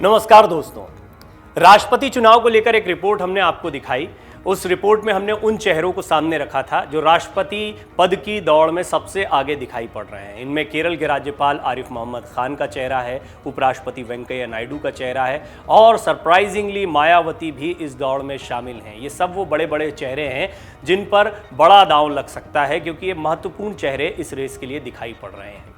नमस्कार दोस्तों, राष्ट्रपति चुनाव को लेकर एक रिपोर्ट हमने आपको दिखाई। उस रिपोर्ट में हमने उन चेहरों को सामने रखा था जो राष्ट्रपति पद की दौड़ में सबसे आगे दिखाई पड़ रहे हैं। इनमें केरल के राज्यपाल आरिफ मोहम्मद खान का चेहरा है, उपराष्ट्रपति वेंकैया नायडू का चेहरा है और सरप्राइजिंगली मायावती भी इस दौड़ में शामिल हैं। ये सब वो बड़े बड़े चेहरे हैं जिन पर बड़ा दांव लग सकता है, क्योंकि ये महत्वपूर्ण चेहरे इस रेस के लिए दिखाई पड़ रहे हैं।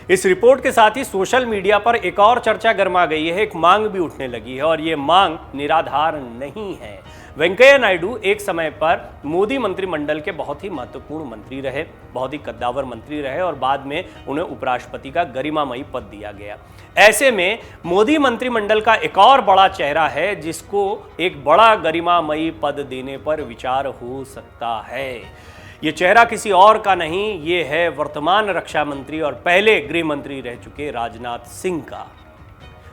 इस रिपोर्ट के साथ ही सोशल मीडिया पर एक और चर्चा गर्मा गई है, एक मांग भी उठने लगी है और ये मांग निराधार नहीं है। वेंकैया नायडू एक समय पर मोदी मंत्रिमंडल के बहुत ही महत्वपूर्ण मंत्री रहे, बहुत ही कद्दावर मंत्री रहे और बाद में उन्हें उपराष्ट्रपति का गरिमामयी पद दिया गया। ऐसे में मोदी मंत्रिमंडल का एक और बड़ा चेहरा है जिसको एक बड़ा गरिमामयी पद देने पर विचार हो सकता है। ये चेहरा किसी और का नहीं, ये है वर्तमान रक्षा मंत्री और पहले गृह मंत्री रह चुके राजनाथ सिंह का।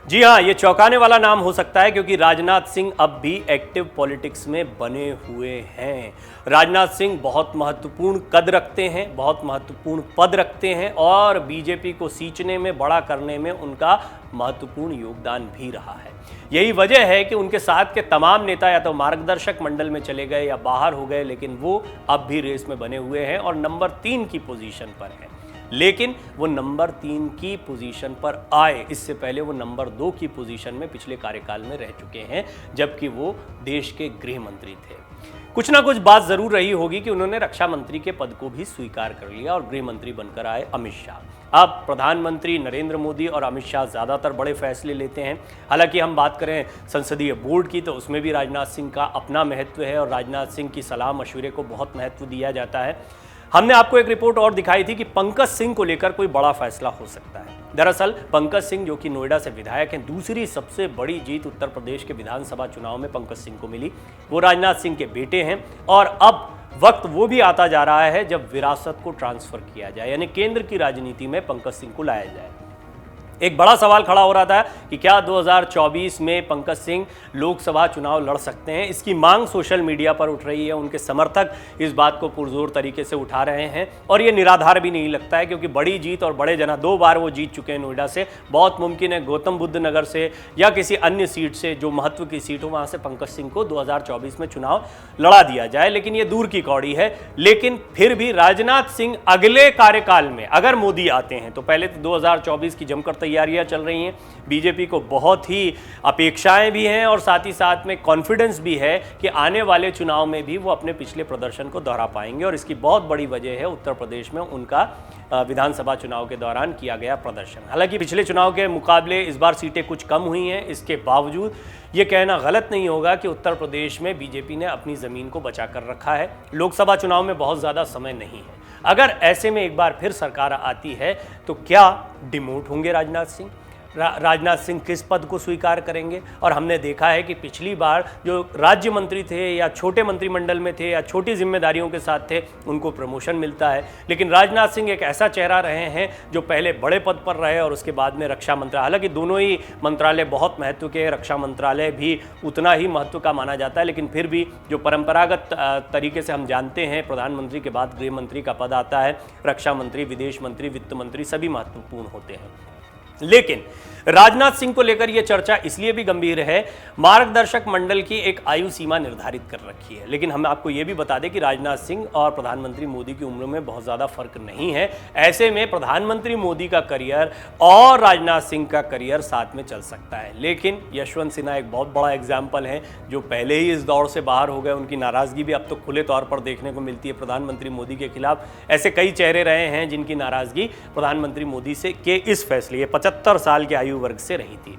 जी हां, ये चौंकाने वाला नाम हो सकता है क्योंकि राजनाथ सिंह अब भी एक्टिव पॉलिटिक्स में बने हुए हैं। राजनाथ सिंह बहुत महत्वपूर्ण कद रखते हैं, बहुत महत्वपूर्ण पद रखते हैं और बीजेपी को सींचने में, बड़ा करने में उनका महत्वपूर्ण योगदान भी रहा है। यही वजह है कि उनके साथ के तमाम नेता या तो मार्गदर्शक मंडल में चले गए या बाहर हो गए, लेकिन वो अब भी रेस में बने हुए हैं और नंबर 3 की पोजीशन पर हैं। लेकिन वो नंबर 3 की पोजीशन पर आए, इससे पहले वो नंबर 2 की पोजीशन में पिछले कार्यकाल में रह चुके हैं, जबकि वो देश के गृह मंत्री थे। कुछ ना कुछ बात जरूर रही होगी कि उन्होंने रक्षा मंत्री के पद को भी स्वीकार कर लिया और गृह मंत्री बनकर आए अमित शाह। अब प्रधानमंत्री नरेंद्र मोदी और अमित शाह ज़्यादातर बड़े फैसले लेते हैं। हालांकि हम बात करें संसदीय बोर्ड की तो उसमें भी राजनाथ सिंह का अपना महत्व है और राजनाथ सिंह की सलाह मशवरे को बहुत महत्व दिया जाता है। हमने आपको एक रिपोर्ट और दिखाई थी कि पंकज सिंह को लेकर कोई बड़ा फैसला हो सकता है। दरअसल पंकज सिंह, जो कि नोएडा से विधायक हैं, दूसरी सबसे बड़ी जीत उत्तर प्रदेश के विधानसभा चुनाव में पंकज सिंह को मिली। वो राजनाथ सिंह के बेटे हैं और अब वक्त वो भी आता जा रहा है जब विरासत को ट्रांसफर किया जाए, यानी केंद्र की राजनीति में पंकज सिंह को लाया जाए। एक बड़ा सवाल खड़ा हो रहा था कि क्या 2024 में पंकज सिंह लोकसभा चुनाव लड़ सकते हैं। इसकी मांग सोशल मीडिया पर उठ रही है, उनके समर्थक इस बात को पुरजोर तरीके से उठा रहे हैं और ये निराधार भी नहीं लगता है, क्योंकि बड़ी जीत और बड़े जना 2 बार वो जीत चुके हैं नोएडा से। बहुत मुमकिन है गौतम बुद्ध नगर से या किसी अन्य सीट से जो महत्व की सीट हो, वहाँ से पंकज सिंह को 2024 में चुनाव लड़ा दिया जाए, लेकिन ये दूर की कौड़ी है। लेकिन फिर भी राजनाथ सिंह अगले कार्यकाल में अगर मोदी आते हैं तो पहले तो 2024 की जमकर तैयारियां चल रही हैं। बीजेपी को बहुत ही अपेक्षाएं भी हैं और साथ ही साथ में कॉन्फिडेंस भी है कि आने वाले चुनाव में भी वो अपने पिछले प्रदर्शन को दोहरा पाएंगे और इसकी बहुत बड़ी वजह है उत्तर प्रदेश में उनका विधानसभा चुनाव के दौरान किया गया प्रदर्शन। हालांकि पिछले चुनाव के मुकाबले इस बार सीटें कुछ कम हुई हैं, इसके बावजूद ये कहना गलत नहीं होगा कि उत्तर प्रदेश में बीजेपी ने अपनी ज़मीन को बचा कर रखा है। लोकसभा चुनाव में बहुत ज़्यादा समय नहीं है। अगर ऐसे में एक बार फिर सरकार आती है तो क्या डिमोट होंगे राजनाथ सिंह? राजनाथ सिंह किस पद को स्वीकार करेंगे? और हमने देखा है कि पिछली बार जो राज्य मंत्री थे या छोटे मंत्रिमंडल में थे या छोटी जिम्मेदारियों के साथ थे, उनको प्रमोशन मिलता है। लेकिन राजनाथ सिंह एक ऐसा चेहरा रहे हैं जो पहले बड़े पद पर रहे और उसके बाद में रक्षा मंत्रालय, हालांकि दोनों ही मंत्रालय बहुत महत्व के, रक्षा मंत्रालय भी उतना ही महत्व का माना जाता है, लेकिन फिर भी जो परंपरागत तरीके से हम जानते हैं, प्रधानमंत्री के बाद गृह मंत्री का पद आता है, रक्षा मंत्री, विदेश मंत्री, वित्त मंत्री सभी महत्वपूर्ण होते हैं। लेकिन राजनाथ सिंह को लेकर यह चर्चा इसलिए भी गंभीर है, मार्गदर्शक मंडल की एक आयु सीमा निर्धारित कर रखी है। लेकिन हम आपको यह भी बता दें कि राजनाथ सिंह और प्रधानमंत्री मोदी की उम्र में बहुत ज़्यादा फर्क नहीं है। ऐसे में प्रधानमंत्री मोदी का करियर और राजनाथ सिंह का करियर साथ में चल सकता है। लेकिन यशवंत सिन्हा एक बहुत बड़ा एग्जाम्पल है, जो पहले ही इस दौर से बाहर हो गए। उनकी नाराज़गी भी अब तो खुले तौर पर देखने को मिलती है प्रधानमंत्री मोदी के खिलाफ। ऐसे कई चेहरे रहे हैं जिनकी नाराज़गी प्रधानमंत्री मोदी से के इस फैसले 75 साल के आयु वर्ग से रही थी।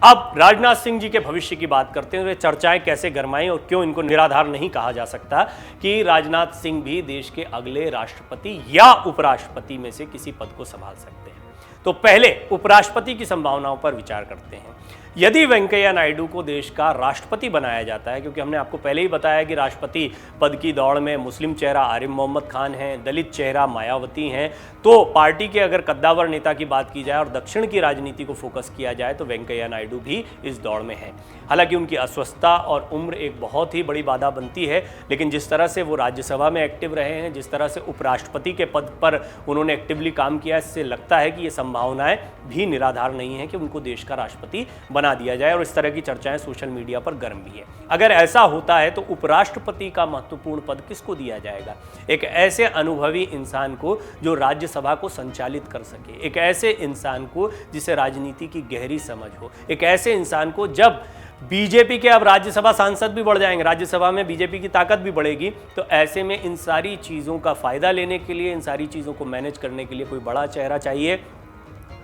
अब राजनाथ सिंह जी के भविष्य की बात करते हुए चर्चाएं कैसे गरमाई और क्यों इनको निराधार नहीं कहा जा सकता कि राजनाथ सिंह भी देश के अगले राष्ट्रपति या उपराष्ट्रपति में से किसी पद को संभाल सकते हैं। तो पहले उपराष्ट्रपति की संभावनाओं पर विचार करते हैं। यदि वेंकैया नायडू को देश का राष्ट्रपति बनाया जाता है, क्योंकि हमने आपको पहले ही बताया कि राष्ट्रपति पद की दौड़ में मुस्लिम चेहरा आरिफ मोहम्मद खान हैं, दलित चेहरा मायावती हैं, तो पार्टी के अगर कद्दावर नेता की बात की जाए और दक्षिण की राजनीति को फोकस किया जाए तो वेंकैया नायडू भी इस दौड़ में हैं। हालांकि उनकी अस्वस्थता और उम्र एक बहुत ही बड़ी बाधा बनती है, लेकिन जिस तरह से वो राज्यसभा में एक्टिव रहे हैं, जिस तरह से उपराष्ट्रपति के पद पर उन्होंने एक्टिवली काम किया, इससे लगता है कि ये संभावनाएं भी निराधार नहीं है कि उनको देश का राष्ट्रपति बना दिया जाए, और इस तरह की चर्चाएं सोशल मीडिया पर गर्म भी है। अगर ऐसा होता है तो उपराष्ट्रपति का महत्वपूर्ण पद किसको दिया जाएगा? एक ऐसे अनुभवी इंसान को जो राज्यसभा को संचालित कर सके, एक ऐसे इंसान को जिसे राजनीति की गहरी समझ हो, एक ऐसे इंसान को जब बीजेपी के अब राज्यसभा सांसद भी बढ़ जाएंगे, राज्यसभा में बीजेपी की ताकत भी बढ़ेगी, तो ऐसे में इन सारी चीज़ों का फायदा लेने के लिए, इन सारी चीज़ों को मैनेज करने के लिए कोई बड़ा चेहरा चाहिए।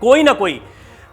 कोई ना कोई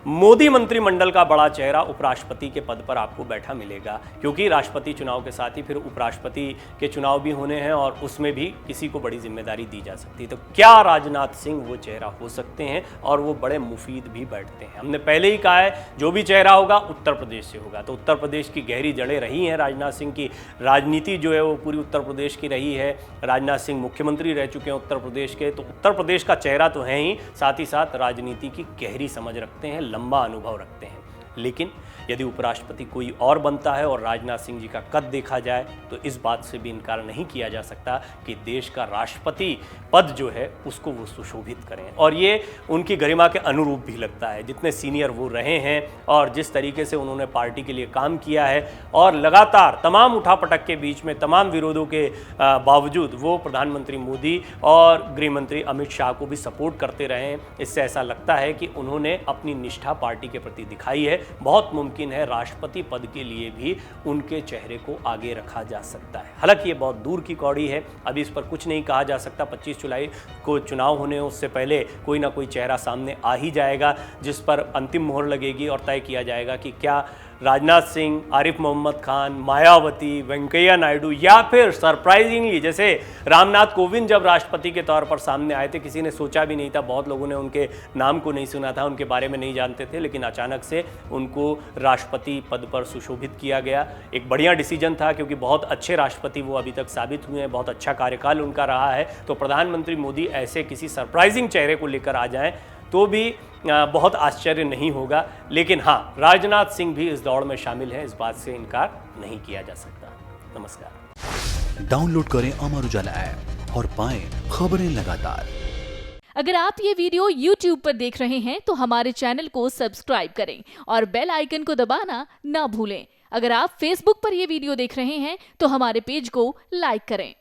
मोदी मंत्रिमंडल का बड़ा चेहरा उपराष्ट्रपति के पद पर आपको बैठा मिलेगा, क्योंकि राष्ट्रपति चुनाव के साथ ही फिर उपराष्ट्रपति के चुनाव भी होने हैं और उसमें भी किसी को बड़ी जिम्मेदारी दी जा सकती है। तो क्या राजनाथ सिंह वो चेहरा हो सकते हैं? और वो बड़े मुफीद भी बैठते हैं। हमने पहले ही कहा है जो भी चेहरा होगा उत्तर प्रदेश से होगा, तो उत्तर प्रदेश की गहरी जड़ें रही हैं। राजनाथ सिंह की राजनीति जो है वो पूरी उत्तर प्रदेश की रही है। राजनाथ सिंह मुख्यमंत्री रह चुके हैं उत्तर प्रदेश के, तो उत्तर प्रदेश का चेहरा तो है ही, साथ ही साथ राजनीति की गहरी समझ रखते हैं, लंबा अनुभव रखते हैं। लेकिन यदि उपराष्ट्रपति कोई और बनता है और राजनाथ सिंह जी का कद देखा जाए तो इस बात से भी इनकार नहीं किया जा सकता कि देश का राष्ट्रपति पद जो है उसको वो सुशोभित करें, और ये उनकी गरिमा के अनुरूप भी लगता है। जितने सीनियर वो रहे हैं और जिस तरीके से उन्होंने पार्टी के लिए काम किया है, और लगातार तमाम उठापटक के बीच में, तमाम विरोधों के बावजूद वो प्रधानमंत्री मोदी और गृह मंत्री अमित शाह को भी सपोर्ट करते रहे हैं। इससे ऐसा लगता है कि उन्होंने अपनी निष्ठा पार्टी के प्रति दिखाई है। बहुत मुमकिन है राष्ट्रपति पद के लिए भी उनके चेहरे को आगे रखा जा सकता है। हालांकि ये बहुत दूर की कौड़ी है, अभी इस पर कुछ नहीं कहा जा सकता। 25 जुलाई को चुनाव होने उससे पहले कोई ना कोई चेहरा सामने आ ही जाएगा, जिस पर अंतिम मोहर लगेगी और तय किया जाएगा कि क्या राजनाथ सिंह, आरिफ मोहम्मद खान, मायावती, वेंकैया नायडू, या फिर सरप्राइजिंगली जैसे रामनाथ कोविंद जब राष्ट्रपति के तौर पर सामने आए थे, किसी ने सोचा भी नहीं था, बहुत लोगों ने उनके नाम को नहीं सुना था, उनके बारे में नहीं जानते थे, लेकिन अचानक से उनको राष्ट्रपति पद पर सुशोभित किया गया। एक बढ़िया डिसीजन था, क्योंकि बहुत अच्छे राष्ट्रपति वो अभी तक साबित हुए हैं, बहुत अच्छा कार्यकाल उनका रहा है। तो प्रधानमंत्री मोदी ऐसे किसी सरप्राइजिंग चेहरे को लेकर आ जाएं तो भी बहुत आश्चर्य नहीं होगा। लेकिन हाँ, राजनाथ सिंह भी इस दौड़ में शामिल हैं, इस बात से इनकार नहीं किया जा सकता। नमस्कार। डाउनलोड करें अमर उजाला ऐप और पाएं खबरें लगातार। अगर आप ये वीडियो YouTube पर देख रहे हैं तो हमारे चैनल को सब्सक्राइब करें और बेल आइकन को दबाना ना भूलें। अगर आप Facebook पर ये वीडियो देख रहे हैं तो हमारे पेज को लाइक करें।